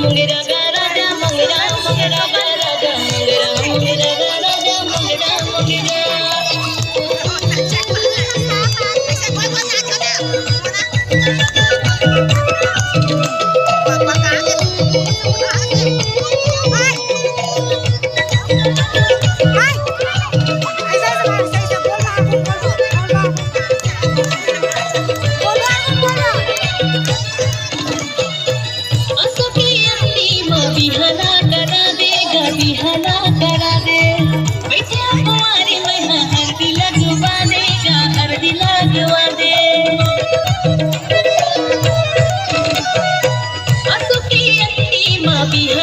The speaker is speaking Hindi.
मुंगेरा गा राजा मुंगेरा मुंगेरा गा राजा मुंगेरा मुंगेरा गा राजा मुंगेरा मुंगेरा बिहला करा दे बेटा कुंवारी में हल्दी लगवा देगा हल्दी लगवा दे असुकी अंती माँ बिहला